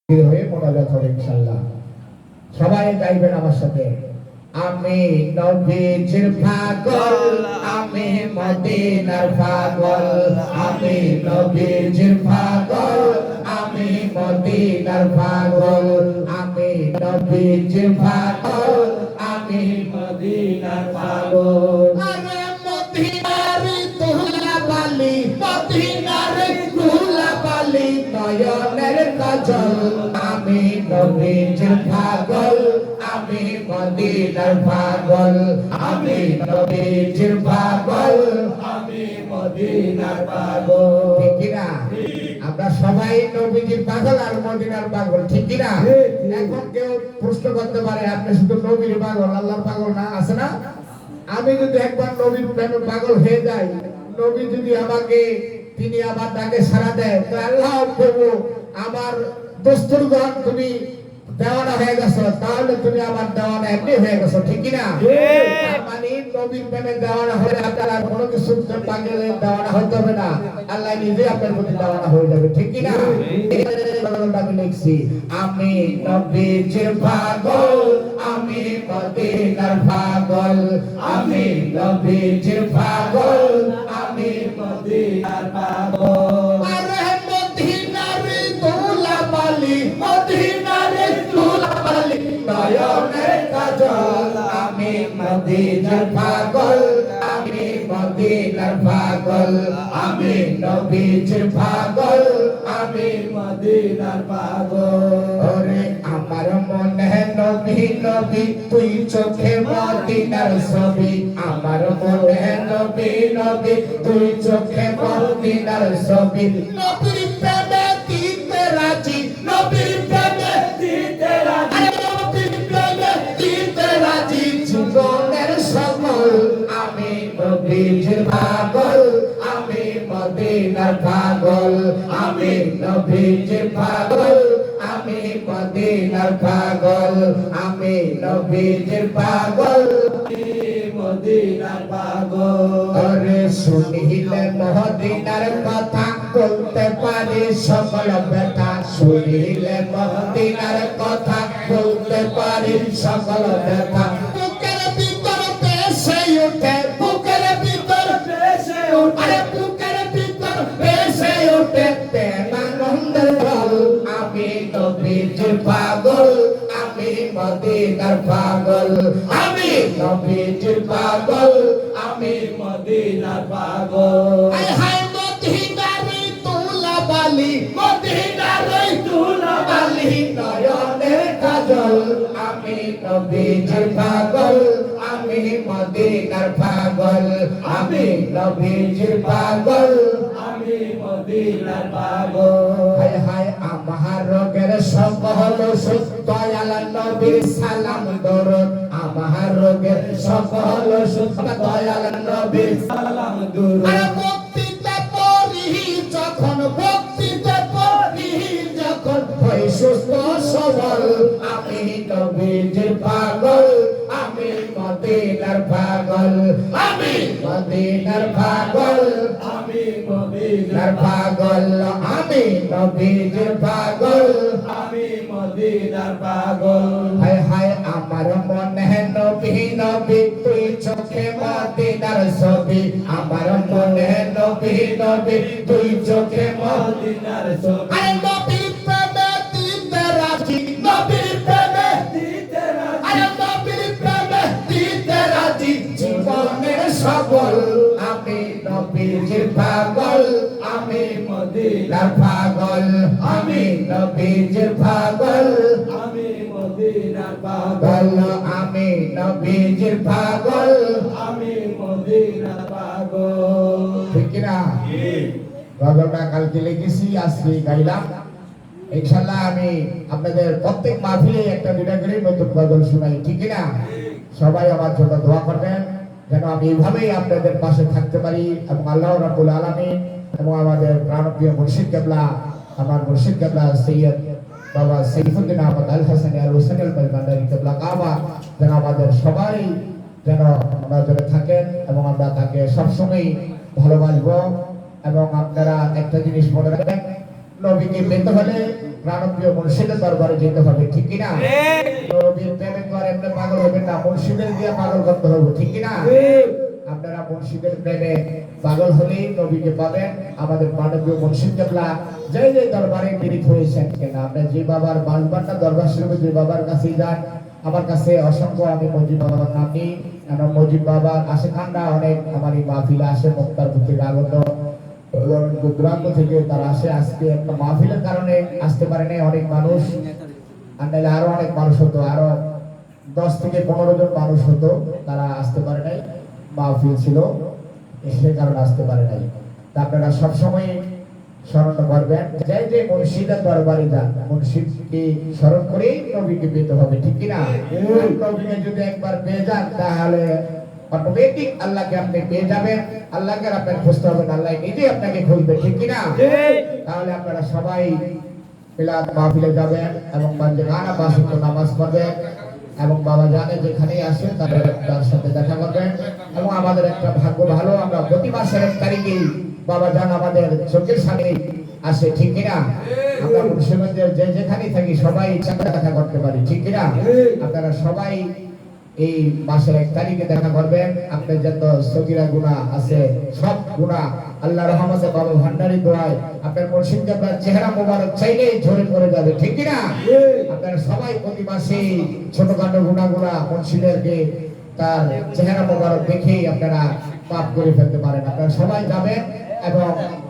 হয়ে মোনাজাত হবে ইনশাআল্লাহ। সবাই গাইবেন আমার সাথে। আমি নবীজির পাগল, আমি মদিনার পাগল, আমি নবীজির পাগল, আমি মদিনার পাগল, আমি নবীজির পাগল, আমি মদিনার পাগল। আরে মদিনার ধুলাবালি, মদিনার ধুলাবালি নয়নের কাজল, আমি নবীজির পাগল, আমি মদিনার পাগল, আমি নবীজির পাগল, আমি মদিনার পাগল। ঠিক কি না? আমরা সবাই নবীজির পাগল আর মদিনার পাগল, ঠিক কি না? এখন কেউ প্রশ্ন করতে পারে আপনি শুধু নবীর পাগল, আল্লাহর পাগল না? আছে না? আমি যদি একবার নবীর প্রেমে পাগল হয়ে যাই, নবী যদি আমাকে তিনি আবার ডাকে সাড়া দেয়, তো আল্লাহ প্রভু আমার দোস্তরগণ তুমি দেওয়ানা হয়ে গেছো, তাহলে তুমি আমার দেওয়ানা এমনি হয়ে গেছো, ঠিক কিনা? মানে নবীর প্রেমে দেওয়ানা হলে আপনারা কোনো কিছু পাগলে দেওয়ানা হতে হবে না, আল্লাহ নিজে আপনার প্রতি দেওয়ানা হয়ে যাবে, ঠিক কিনা? আমি লিখছি আমি নবীজির পাগল, আমি মদিনার পাগল, আমি নবীজির পাগল, আমি মদিনার পাগল। আরে মদিনার ধুলাবালি, মদিনার ধুলাবালি নয়নের কাজল, আমি মদিনার পাগল, আমি মদিনার পাগল, আমি নবীজির পাগল, আমি মদিনার পাগল। ওরে আমার মনে নবী নবী তুই চোখে মদিনার ছবি, আমার মনে নবী নবী তুই চোখে মদিনার ছবি, নবীর প্রেমে দিতে রাজি, নবীর প্রেমে দিতে রাজি, নবীর প্রেমে দিতে রাজি জীবনের সকল, আমি নবীজির পাগল, আমি মদিনার পাগল, আমি নবীজির পাগল, আমি মদিনার পাগল, আমি নবীজির পাগল, মদিনার পাগল। আরে শুনিলে মদিনার কথা বলতে পারি সকল ব্যথা, শুনিলে মদিনার কথা বলতে পারি সকল ব্যথা, বুকের ভিতর ভেসে ওঠে, বুকের ভিতর ভেসে ওঠে, আরে বুকের ভিতর ভেসে ওঠে প্রেমানন্দের ঢল, আমি নবীজির পাগল, আমি মদিনার পাগল, আমি নবীজির পাগল, আমি মদিনার পাগল। হায় হায় মদিনার ধুলাবালি, মদিনার ধুলাবালি নয়নের কাজল, আমি নবীজির পাগল, আমি মদিনার পাগল, আমি নবীজির পাগল, আমি মদিনার পাগল। হায় হায় আমার রোগের সকল সুখ দয়াল নবীর সালাম দরুদ, আমার রোগের সকল সুখ দয়াল নবীর সালাম দরুদ। আরে ভক্তিতে পড়ি যখন, ভক্তিতে পড়ি যখন হই সুস্থ সবল, আমি নবীজির পাগল, আমি মদিনার পাগল, আমি মদিনার পাগল, আমি মদিনার পাগল, আমি নবীজির পাগল, আমি মদিনার পাগল। হায় হায় আমার মনে নবী নবী তুই চোখে মদিনার ছবি, আমার মনে নবী নবী তুই চোখে মদিনার ছবি, আরে নবীর প্রেমে দিতে রাজি, নবীর প্রেমে দিতে রাজি, আরে নবীর প্রেমে দিতে রাজি জীবনের সকল, আমি নবীজির পাগল, আমি মদিনার পাগল, আমি নবীজির পাগল, আমি মদিনার পাগল, আমি নবীজির পাগল, আমি মদিনার পাগল। ঠিক না? গজলটা কালকে লিখেছি, আজকে গাইলাম। ইনশাআল্লাহ আমি আপনাদের প্রত্যেক মাহফিলে একটা দুটা করে নতুন গজল শোনাই, ঠিক না? সবাই আমার জন্য দোয়া করবেন যেন আমি এইভাবেই আপনাদের পাশে থাকতে পারি, এবং আল্লাহ রাব্বুল আলামিন এবং আমাদের প্রাণপ্রিয় মুর্শিদ কেবলা, আমার মুর্শিদ কেবলা সৈয়দ বাবা সাইফুদ্দিন আহমদ আল হাসান আল হুসাইন আল ভান্ডারী কেবলা কাবা যেন আমাদের সবাই যেন নজরে থাকেন, এবং আমরা তাকে সবসময় ভালোবাসবো। এবং আপনারা একটা জিনিস মনে রাখবেন, নবীকে পেতে হলে প্রাণপ্রিয় মুর্শিদের দরবারে যেতে হবে, ঠিক কি না? নবীর প্রেমে তো আর এমনি পাগল হবে না, মুর্শিদের দিয়ে পাগল করতে হবে, ঠিক কি না? আপনারা মুর্শিদের প্রেমে পাগল হলেই নবীকে পাবেন। আমাদের প্রাণপ্রিয় মুর্শিদ কেবলা যে যে দরবারে মিলিত হয়েছেন কেন, আপনি যে বাবার বালবান্না দরবার শরীফে যে বাবার কাছে যান, আমার কাছে অসংখ্য, আমি মজিব বাবার নাম নিই, কারণ মজিব বাবার আশেখানরা অনেক আমার এই মাহফিলে আসে, মুক্তারপুর থেকে আগত দূরান্ত থেকে তারা আসে। আজকে একটা মাহফিলের কারণে আসতে পারে নাই অনেক মানুষ, আর নাহলে আরো অনেক মানুষ হতো, আরো 10 থেকে 15 জন মানুষ হতো, তারা আসতে পারে নাই, মাহফিল ছিল সে কারণে আসতে পারে নাই। তা আপনারা সবসময় স্মরণ করবেন, যে যে মুর্শিদের দরবারে যান মুর্শিদকে স্মরণ করেই নবীকে পেতে হবে, ঠিক কিনা? নবীকে যদি একবার পেয়ে যান তাহলে অটোমেটিক আল্লাহকে আপনি পেয়ে যাবেন, আল্লাহকে আপনাকে খুঁজতে হবে না, আল্লাহ নিজে আপনাকে খুঁজবে, ঠিক কিনা? তাহলে আপনারা সবাই মিলাদ মাহফিলে যাবেন এবং পাঁচগানা পাঁচ ওয়াক্ত নামাজ পড়বেন এবং বাবা জানে যেখানেই আসেন তার সাথে দেখা করবেন। এবং আমাদের একটা ভাগ্য ভালো, আমরা প্রতি মাসের 1 তারিখেই বাবা জান আমাদের চোখের সামনে আসে, ঠিক কিনা? আমরা মুন্সিগঞ্জের যে যেখানেই থাকি সবাই সাথে দেখা করতে পারি, ঠিক কিনা? আপনারা সবাই এই মাসের 1 তারিখে দেখা করবেন। আপনার যত সগীরা গুনাহ আছে সব গুনাহ আল্লাহর রহমতে বাবা ভান্ডারী দোয়ায় আপনার মুর্শিদকে আপনার চেহারা মোবারক চাইলেই ঝরে পড়ে যাবে, ঠিক কিনা? আপনারা সবাই প্রতি মাসে ছোটখাটো গুনাহগুলা মুর্শিদেরকে তার চেহারা মোবারক দেখেই আপনারা পাপ করে ফেলতে পারেন। আপনারা সবাই যাবেন এবং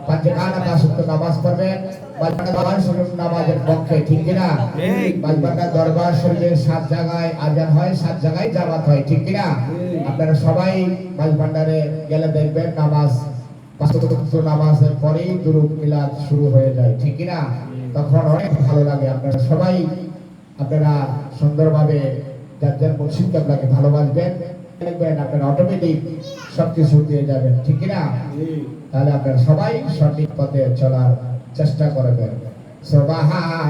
পাঁচগানা পাঁচ ওয়াক্ত নামাজ পড়বেন, বাজবান্ডা দরবার শরীফ নামাজের পক্ষে, ঠিক কিনা? বাজবান্ডা দরবার শরীফের 7 জায়গায় আজান হয়, 7 জায়গায় জামাত হয়, ঠিক কিনা? আপনারা সবাই বাজবান্ডারে গেলে দেখবেন নামাজ 5 ওয়াক্ত নামাজের পরেই দুরূদ মিলাদ শুরু হয়ে যায়, ঠিক কিনা? তখন অনেক ভালো লাগে। আপনারা সবাই আপনারা সুন্দরভাবে যার যার মুর্শিদকে আপনাকে ভালোবাসবেন, দেখবেন আপনারা অটোমেটিক সবকিছু দিয়ে যাবেন, ঠিক কিনা? তাহলে আপনারা সবাই সঠিক পথে চলার চেষ্টা করবেন। সুবহান